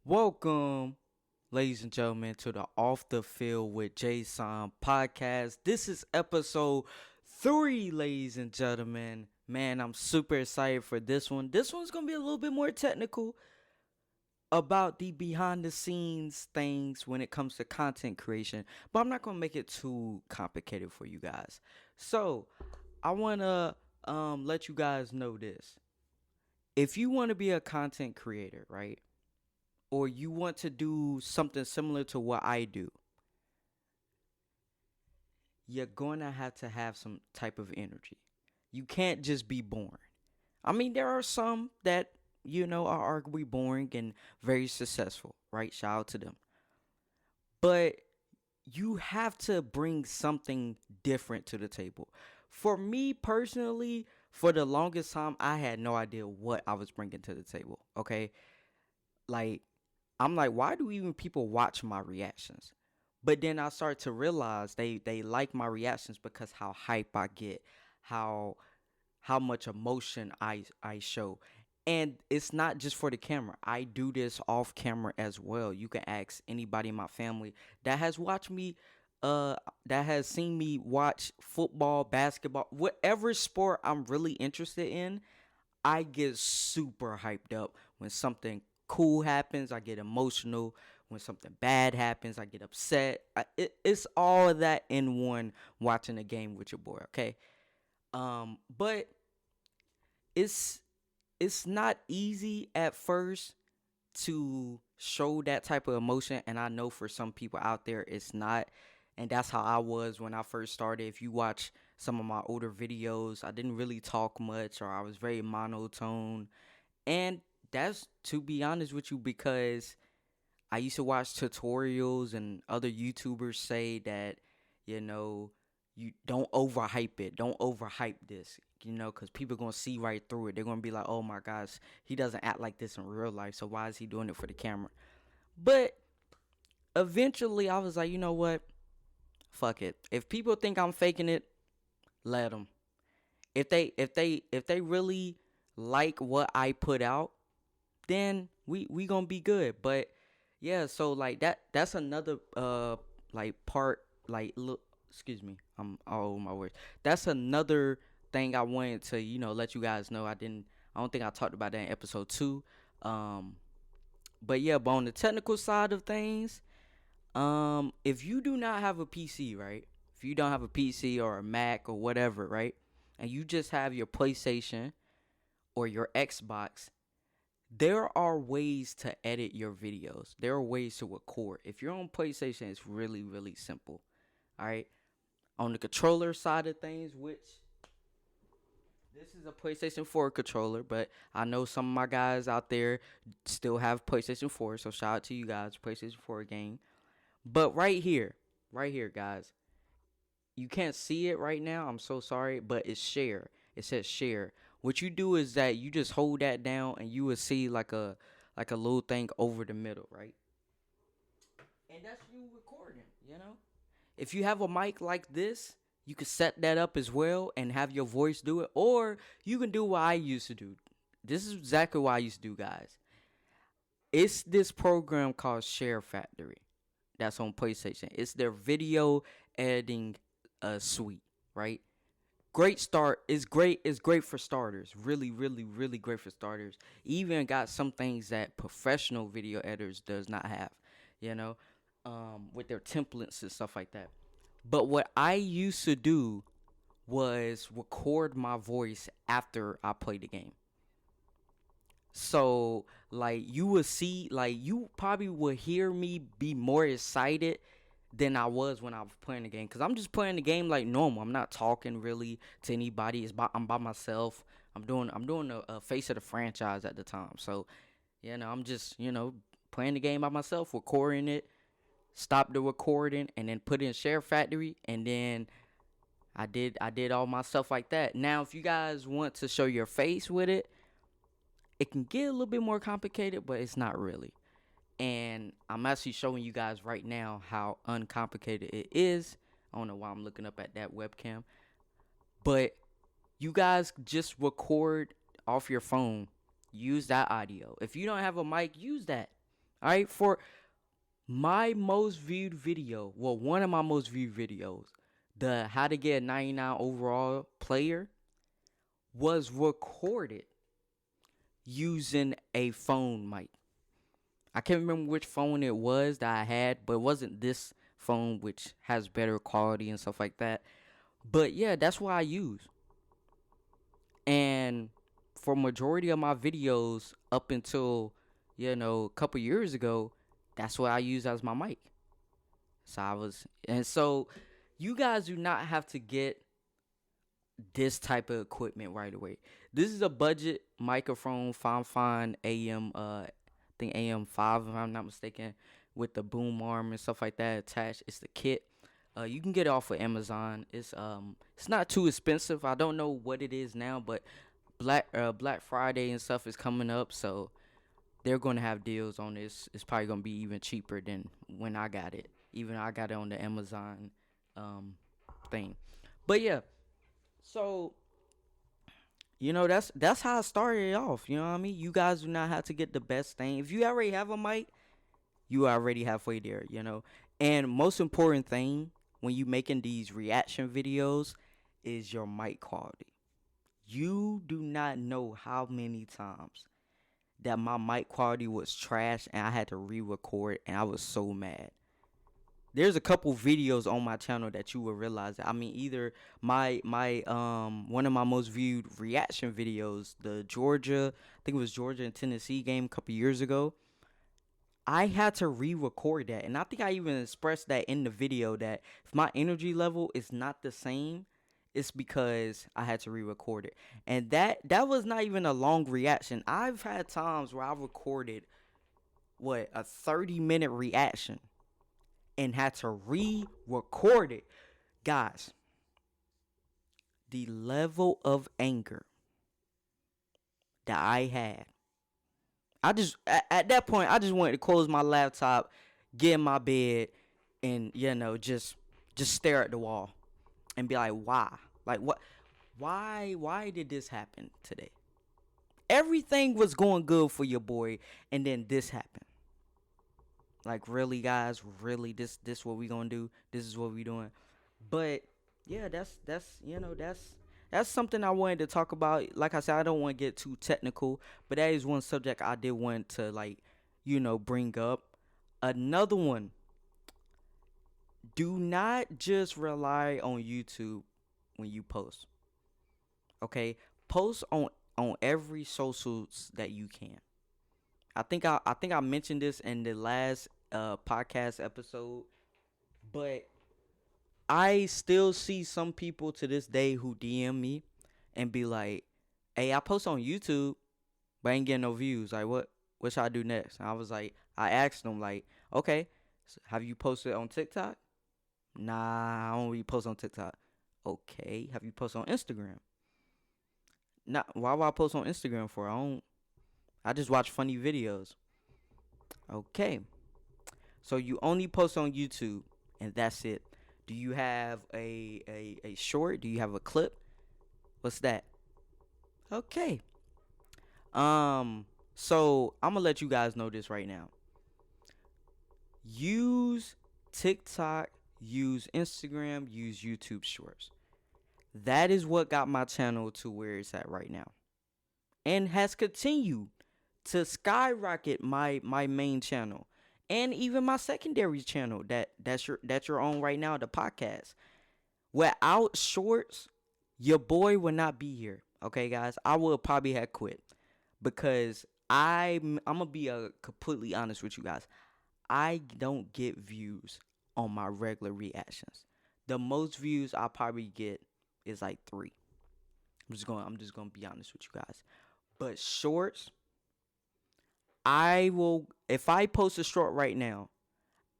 Welcome, ladies and gentlemen, to the Off the Field with Jason podcast. This is episode 3, ladies and gentlemen. Man, I'm super excited for this one. This one's going to be a little bit more technical about the behind the scenes things when it comes to content creation, but I'm not going to make it too complicated for you guys. So, I want to let you guys know this. If you want to be a content creator, right? Or you want to do something similar to what I do, you're going to have some type of energy. You can't just be boring. I mean, there are some that, are arguably boring and very successful, right? Shout out to them. But you have to bring something different to the table. For me personally, for the longest time, I had no idea what I was bringing to the table, okay? Like, I'm like, why do even people watch my reactions? But then I start to realize they like my reactions because how hype I get, how how much emotion I show. And it's not just for the camera. I do this off camera as well. You can ask anybody in my family that has watched me that has seen me watch football, basketball, whatever sport I'm really interested in. I get super hyped up when something cool happens. I get emotional when something bad happens. I get upset. It's all of that in one watching a game with your boy. Okay, but it's it's not easy at first to show that type of emotion, and I know for some people out there it's not. And that's how I was when I first started. If you watch some of my older videos, I didn't really talk much, or I was very monotone. And that's, to be honest with you, because I used to watch tutorials and other YouTubers say that, you know, you don't overhype it. Don't overhype this, because people going to see right through it. They're going to be like, oh my gosh, he doesn't act like this in real life. So why is he doing it for the camera? But eventually I was like, you know what? Fuck it. If people think I'm faking it, let them. If they really like what I put out, then we gonna be good. But yeah, so like that's another like part, like look, excuse me, I'm all over my words. That's another thing I wanted to let you guys know. I don't think I talked about that in episode 2. um but yeah, but on the technical side of things, if you do not have a PC, right? If you don't have a PC or a Mac or whatever, right? And you just have your PlayStation or your Xbox, there are ways to edit your videos. There are ways to record. If you're on PlayStation, it's really, really simple. All right. On the controller side of things, which this is a PlayStation 4 controller, but I know some of my guys out there still have PlayStation 4, so shout out to you guys, PlayStation 4 game. But right here, guys, you can't see it right now. I'm so sorry, but it's share. It says share. What you do is that you just hold that down, and you will see like a little thing over the middle, right? And that's you recording. If you have a mic like this, you can set that up as well and have your voice do it, or you can do what I used to do. This is exactly what I used to do, guys. It's this program called Share Factory that's on PlayStation. It's their video editing suite, right? Great start. It's great. It's great for starters. Really, really, really great for starters. Even got some things that professional video editors does not have, you know, with their templates and stuff like that. But what I used to do was record my voice after I played the game. So like you will see, like you probably will hear me be more excited than I was when I was playing the game, because I'm just playing the game like normal. I'm not talking really to anybody. I'm by myself. I'm doing a face of the franchise at the time. So I'm just playing the game by myself, recording it, stop the recording, and then put in Share Factory, and then I did all my stuff like that. Now, if you guys want to show your face with it, it can get a little bit more complicated, but it's not really. And I'm actually showing you guys right now how uncomplicated it is. I don't know why I'm looking up at that webcam, but you guys just record off your phone. Use that audio. If you don't have a mic, use that. All right, for my most viewed video, well, one of my most viewed videos, the how to get a 99 overall player, was recorded using a phone mic. I can't remember which phone it was that I had, but it wasn't this phone, which has better quality and stuff like that. But yeah, that's what I use. And for majority of my videos up until, a couple years ago, that's what I use as my mic. So you guys do not have to get this type of equipment right away. This is a budget microphone, fine AM, I think AM5 if I'm not mistaken, with the boom arm and stuff like that attached. It's the kit. You can get it off of Amazon. It's not too expensive. I don't know what it is now, but Black Friday and stuff is coming up, so they're going to have deals on this. It's probably going to be even cheaper than when I got it. Even I got it on the Amazon thing. But yeah, so that's how I started it off. You know what I mean? You guys do not have to get the best thing. If you already have a mic, you already halfway there. And most important thing when you making these reaction videos is your mic quality. You do not know how many times that my mic quality was trash and I had to re-record and I was so mad. There's a couple videos on my channel that you will realize that. I mean, either my one of my most viewed reaction videos, the Georgia, I think it was Georgia and Tennessee game a couple years ago. I had to re-record that, and I think I even expressed that in the video that if my energy level is not the same, it's because I had to re-record it. And that was not even a long reaction. I've had times where I recorded a 30-minute reaction and had to re-record it. Guys, the level of anger that I had, at that point I just wanted to close my laptop, get in my bed, and just stare at the wall and be like, why? Like, what? Why did this happen today? Everything was going good for your boy, and then this happened. Like, really, guys? Really? This what we gonna do? This is what we doing? But yeah, that's something I wanted to talk about. Like I said, I don't want to get too technical, but that is one subject I did want to bring up. Another one. Do not just rely on YouTube when you post. Okay? Post on every socials that you can. I think I mentioned this in the last podcast episode, but I still see some people to this day who DM me and be like, "Hey, I post on YouTube, but I ain't getting no views. Like, what should I do next?" And I asked them like, "Okay, so have you posted on TikTok?" Nah, I don't really post on TikTok. Okay, have you posted on Instagram? Nah, why would I post on Instagram for? I just watch funny videos. Okay, so you only post on YouTube, and that's it. Do you have a short? Do you have a clip? What's that? Okay. So I'm gonna let you guys know this right now. Use TikTok, use Instagram, use YouTube Shorts. That is what got my channel to where it's at right now, and has continued to skyrocket my main channel and even my secondary channel that you're on right now, the podcast. Without shorts, your boy would not be here. Okay, guys, I would probably have quit because I'm gonna be completely honest with you guys. I don't get views on my regular reactions. The most views I probably get is like 3. I'm just gonna be honest with you guys. But shorts, I will, if I post a short right now,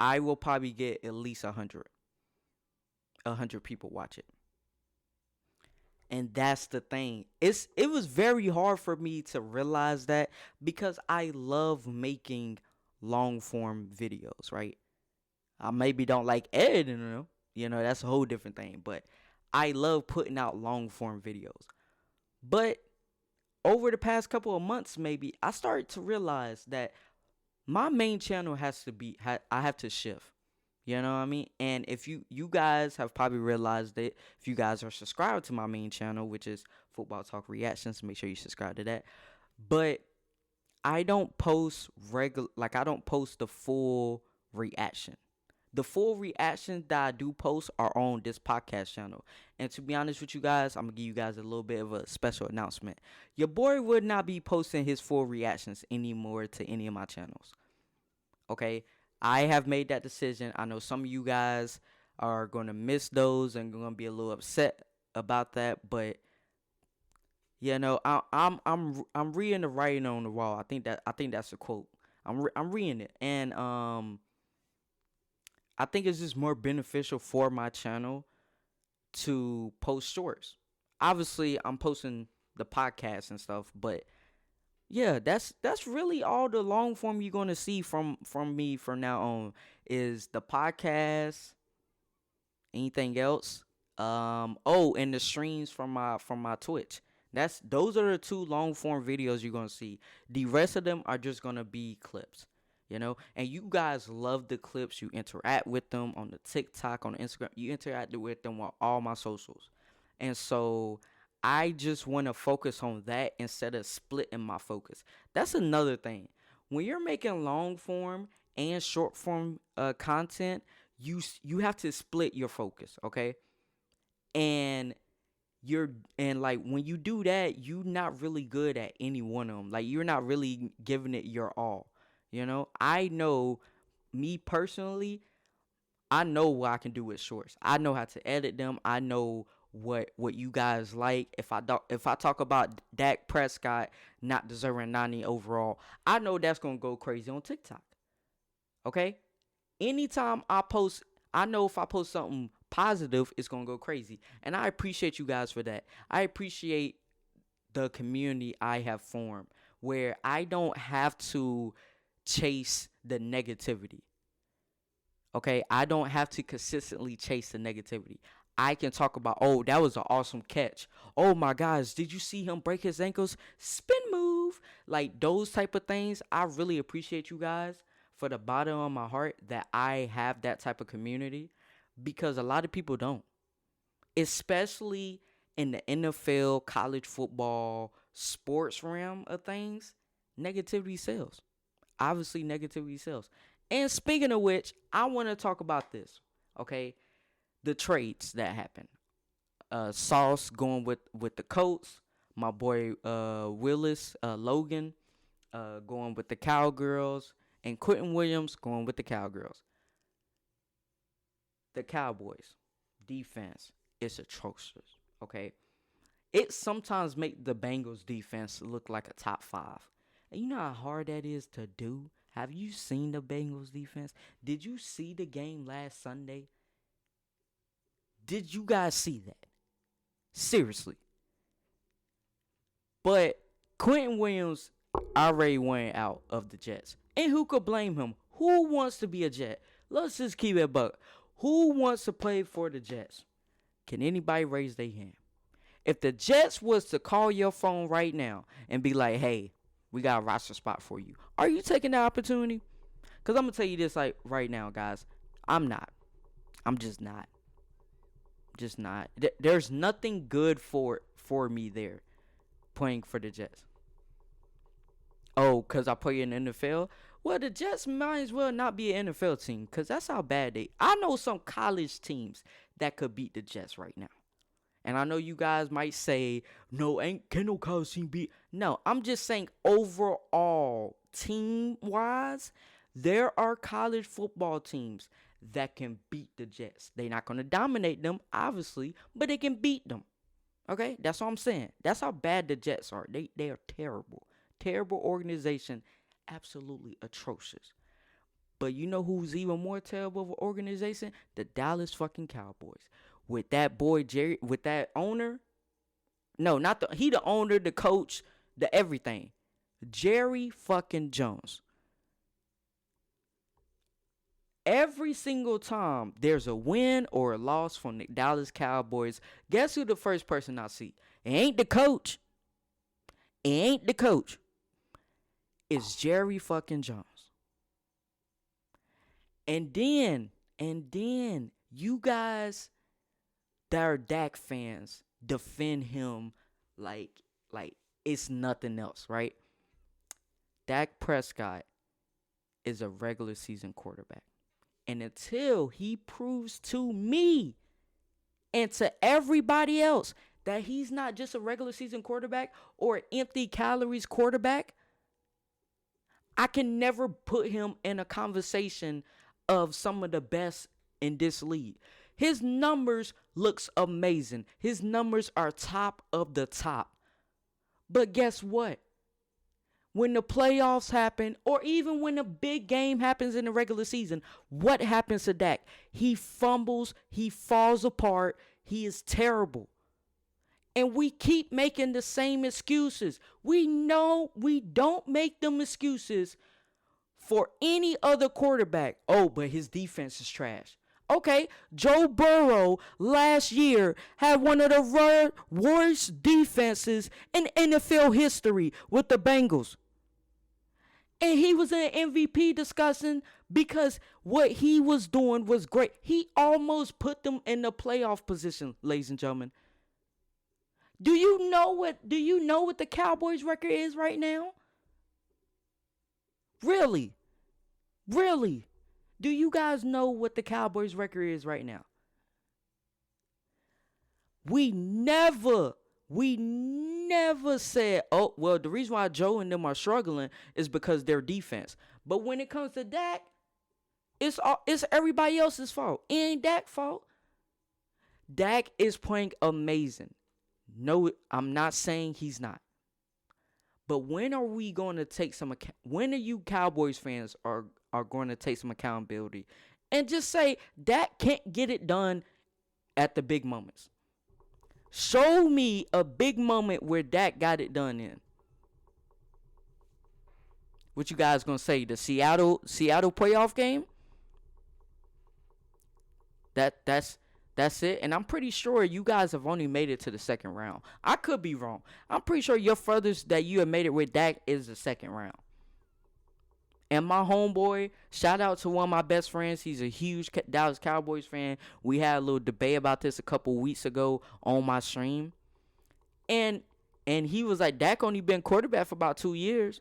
I will probably get at least 100 people watch it. And that's the thing. It was very hard for me to realize that because I love making long form videos, right? I maybe don't like editing them. That's a whole different thing. But I love putting out long form videos. But over the past couple of months, maybe I started to realize that my main channel has to be I have to shift. You know what I mean? And if you guys have probably realized it, if you guys are subscribed to my main channel, which is Football Talk Reactions, make sure you subscribe to that. But I don't post I don't post the full reaction. The full reactions that I do post are on this podcast channel. And to be honest with you guys, I'm gonna give you guys a little bit of a special announcement. Your boy would not be posting his full reactions anymore to any of my channels. Okay? I have made that decision. I know some of you guys are gonna miss those and gonna be a little upset about that, but I'm reading the writing on the wall. I think that's a quote. I'm reading it, and I think it's just more beneficial for my channel to post shorts. Obviously, I'm posting the podcast and stuff, but yeah, that's really all the long form you're gonna see from me from now on is the podcast. Anything else? And the streams from my Twitch. Those are the two long form videos you're gonna see. The rest of them are just gonna be clips. And you guys love the clips. You interact with them on the TikTok, on the Instagram. You interact with them on all my socials. And so I just want to focus on that instead of splitting my focus. That's another thing. When you're making long form and short form content, you have to split your focus, okay? And like when you do that, you're not really good at any one of them. Like you're not really giving it your all. I know, me personally, I know what I can do with shorts. I know how to edit them. I know what you guys like. If I talk about Dak Prescott not deserving 90 overall, I know that's gonna go crazy on TikTok. Okay? Anytime I post, I know if I post something positive, it's gonna go crazy. And I appreciate you guys for that. I appreciate the community I have formed where I don't have to chase the negativity. Okay, I don't have to consistently chase the negativity. I can talk about, oh, that was an awesome catch. Oh my gosh, did you see him break his ankles? Spin move. Like those type of things. I really appreciate you guys for the bottom of my heart that I have that type of community because a lot of people don't. Especially in the NFL, college football, sports realm of things, negativity sells. Obviously, negativity sells. And speaking of which, I want to talk about this. Okay, the trades that happen. Sauce going with the Colts. My boy Willis Logan going with the Cowgirls, and Quentin Williams going with the Cowgirls. The Cowboys defense is atrocious. Okay, it sometimes make the Bengals defense look like a top 5. And you know how hard that is to do? Have you seen the Bengals defense? Did you see the game last Sunday? Did you guys see that? Seriously. But Quentin Williams already went out of the Jets. And who could blame him? Who wants to be a Jet? Let's just keep it buck. Who wants to play for the Jets? Can anybody raise their hand? If the Jets was to call your phone right now and be like, hey, we got a roster spot for you, are you taking that opportunity? Because I'm going to tell you this like right now, guys. I'm not. I'm just not. Just not. There's nothing good for me there playing for the Jets. Oh, because I play in the NFL? Well, the Jets might as well not be an NFL team because that's how bad they... I know some college teams that could beat the Jets right now. And I know you guys might say, no, can no college team beat... No, I'm just saying overall, team-wise, there are college football teams that can beat the Jets. They're not going to dominate them, obviously, but they can beat them. Okay? That's what I'm saying. That's how bad the Jets are. They are terrible. Terrible organization. Absolutely atrocious. But you know who's even more terrible of an organization? The Dallas fucking Cowboys. With that boy Jerry, with that owner. No, not he the owner, the coach, the everything. Jerry fucking Jones. Every single time there's a win or a loss from the Dallas Cowboys, guess who the first person I see? It ain't the coach. It ain't the coach. It's Jerry fucking Jones. And then you guys that are Dak fans defend him like like it's nothing else, right? Dak Prescott is a regular season quarterback. And until he proves to me and to everybody else that he's not just a regular season quarterback or an empty calories quarterback, I can never put him in a conversation of some of the best in this league. His numbers looks amazing. His numbers are top of the top. But guess what? When the playoffs happen, or even when a big game happens in the regular season, what happens to Dak? He fumbles, he falls apart, he is terrible. And we keep making the same excuses. We know we don't make them excuses for any other quarterback. Oh, but his defense is trash. Okay, Joe Burrow last year had one of the worst defenses in NFL history with the Bengals. And he was in MVP discussion because what he was doing was great. He almost put them in the playoff position, ladies and gentlemen. Do you know what the Cowboys record is right now? Really? Really? Do you guys know what the Cowboys record is right now? We never said, oh, well, the reason why Joe and them are struggling is because their defense. But when it comes to Dak, it's everybody else's fault. It ain't Dak's fault. Dak is playing amazing. No, I'm not saying he's not. But when are we going to take some when are you Cowboys fans are going to take some accountability and just say Dak can't get it done at the big moments? Show me a big moment where Dak got it done in. What you guys gonna say? The Seattle playoff game? That's it. And I'm pretty sure you guys have only made it to the second round. I could be wrong. I'm pretty sure your furthest that you have made it with Dak is the second round. And my homeboy, shout out to one of my best friends. He's a huge Dallas Cowboys fan. We had a little debate about this a couple weeks ago on my stream. And he was like, Dak only been quarterback for about 2 years.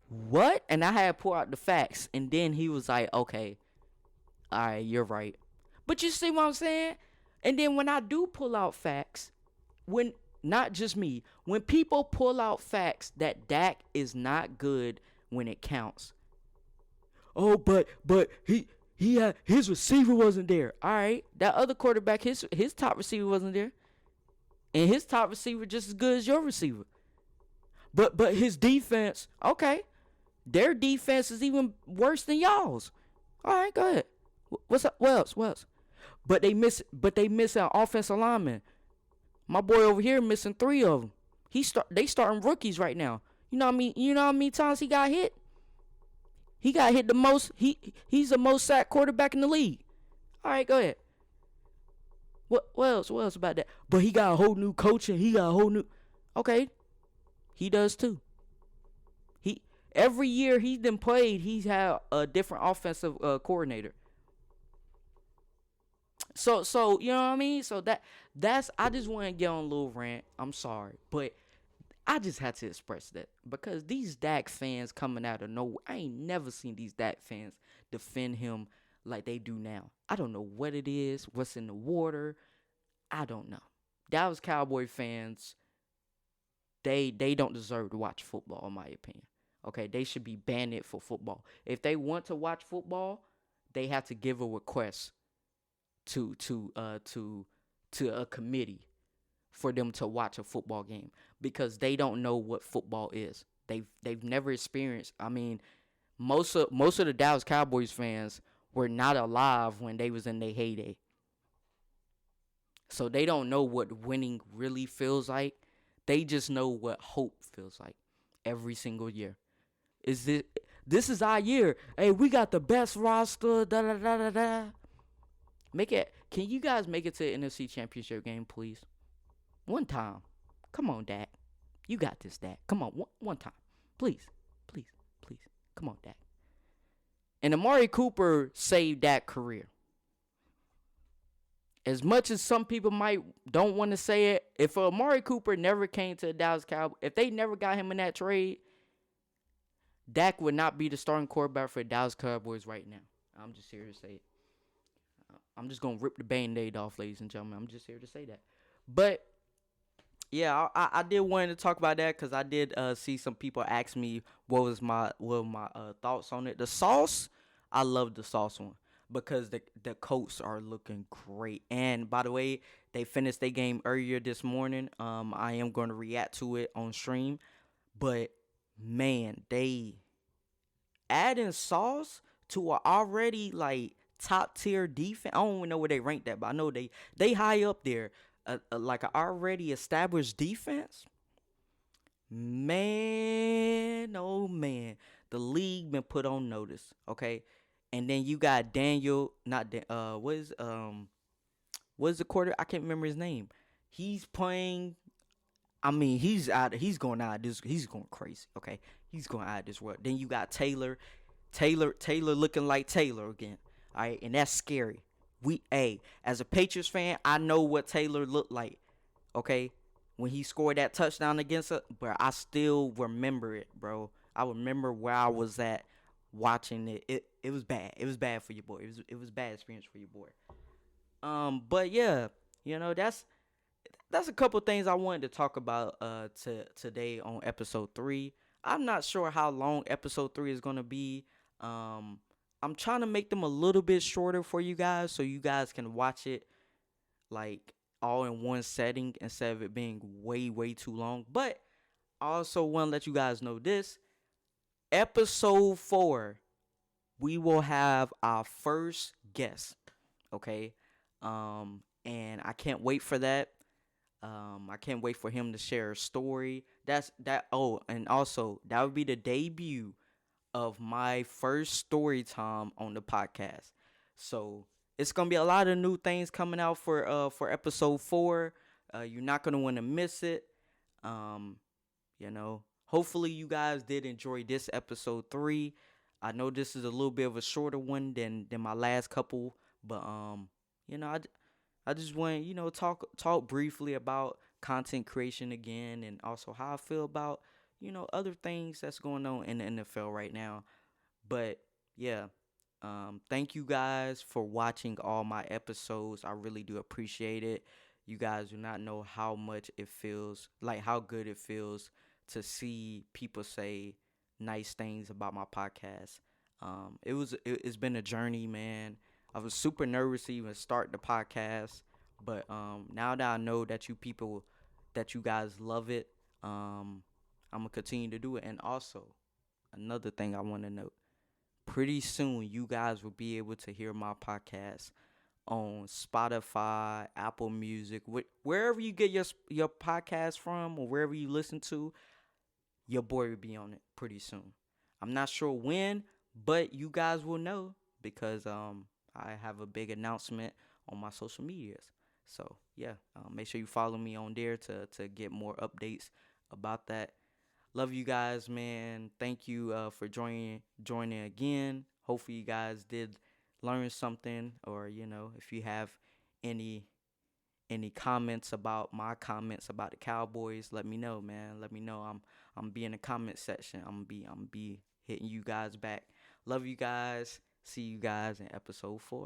What? And I had to pull out the facts. And then he was like, okay, all right, you're right. But you see what I'm saying? And then when I do pull out facts, when not just me, when people pull out facts that Dak is not good when it counts. Oh, but he had his receiver wasn't there. All right, that other quarterback, his top receiver wasn't there, and his top receiver just as good as your receiver. But his defense, okay, their defense is even worse than y'all's. All right, go ahead. What's up? What else? What else? But they miss an offensive lineman. My boy over here missing 3 of them. They starting rookies right now. You know what I mean? You know how many times he got hit? He got hit the most. He's the most sacked quarterback in the league. All right, go ahead. What else? What else about that? But he got a whole new coach and he got a whole new. Okay, he does too. Every year he's been played, he's had a different offensive coordinator. So you know what I mean? So that's I just want to get on a little rant. I'm sorry, but I just had to express that because these Dak fans coming out of nowhere. I ain't never seen these Dak fans defend him like they do now. I don't know what it is, what's in the water. I don't know. Dallas Cowboy fans, they don't deserve to watch football, in my opinion. Okay, they should be banned for football. If they want to watch football, they have to give a request to a committee for them to watch a football game because they don't know what football is. They've never experienced. I mean, most of the Dallas Cowboys fans were not alive when they was in their heyday. So they don't know what winning really feels like. They just know what hope feels like every single year. This is our year. Hey, we got the best roster. Da da da da da. Make it. Can you guys make it to the NFC Championship game, please? One time. Come on, Dak. You got this, Dak. Come on, one time. Please. Please. Please. Come on, Dak. And Amari Cooper saved that career. As much as some people might don't want to say it, if Amari Cooper never came to the Dallas Cowboys, if they never got him in that trade, Dak would not be the starting quarterback for the Dallas Cowboys right now. I'm just here to say it. I'm just gonna rip the Band-Aid off, ladies and gentlemen. I'm just here to say that. But yeah, I did want to talk about that because I did see some people ask me what my thoughts on it. The sauce, I love the sauce one because the Colts are looking great. And by the way, they finished their game earlier this morning. I am going to react to it on stream, but man, they adding sauce to a already like top tier defense. I don't even know where they ranked that, but I know they high up there. Like an already established defense. Man, oh man, the league been put on notice. Okay, and then you got Daniel, not what is the quarter? I can't remember his name. He's playing. I mean, he's out. He's going out. This. He's going crazy. Okay, he's going out of this world. Then you got Taylor looking like Taylor again. All right, and that's scary. As a Patriots fan, I know what Taylor looked like. Okay, when he scored that touchdown against us, but I still remember it, bro. I remember where I was at watching it. It was bad. It was bad for your boy. It was bad experience for your boy. But yeah, that's a couple things I wanted to talk about today on episode 3. I'm not sure how long episode 3 is going to be. I'm trying to make them a little bit shorter for you guys so you guys can watch it like all in one setting instead of it being way too long. But I also want to let you guys know this. Episode 4, we will have our first guest, okay? And I can't wait for that. I can't wait for him to share a story. Oh, and also that would be the debut of my first story time on the podcast. So it's gonna be a lot of new things coming out for episode 4. You're not gonna want to miss it. Um, hopefully you guys did enjoy this episode 3. I know this is a little bit of a shorter one than my last couple, but you know, I just want talk briefly about content creation again, and also how I feel about other things that's going on in the NFL right now. But yeah, thank you guys for watching all my episodes. I really do appreciate it. You guys do not know how much it feels, like how good it feels to see people say nice things about my podcast. It's been a journey, man. I was super nervous to even start the podcast, but now that I know that you guys love it, I'm gonna continue to do it. And also, another thing I want to note: pretty soon, you guys will be able to hear my podcast on Spotify, Apple Music, wherever you get your podcast from, or wherever you listen to. Your boy will be on it pretty soon. I'm not sure when, but you guys will know because I have a big announcement on my social medias. So yeah, make sure you follow me on there to get more updates about that. Love you guys, man. Thank you for joining again. Hopefully you guys did learn something, or if you have any comments about my comments about the Cowboys, let me know, man. Let me know. I'm be in the comment section. I'm be hitting you guys back. Love you guys. See you guys in episode 4.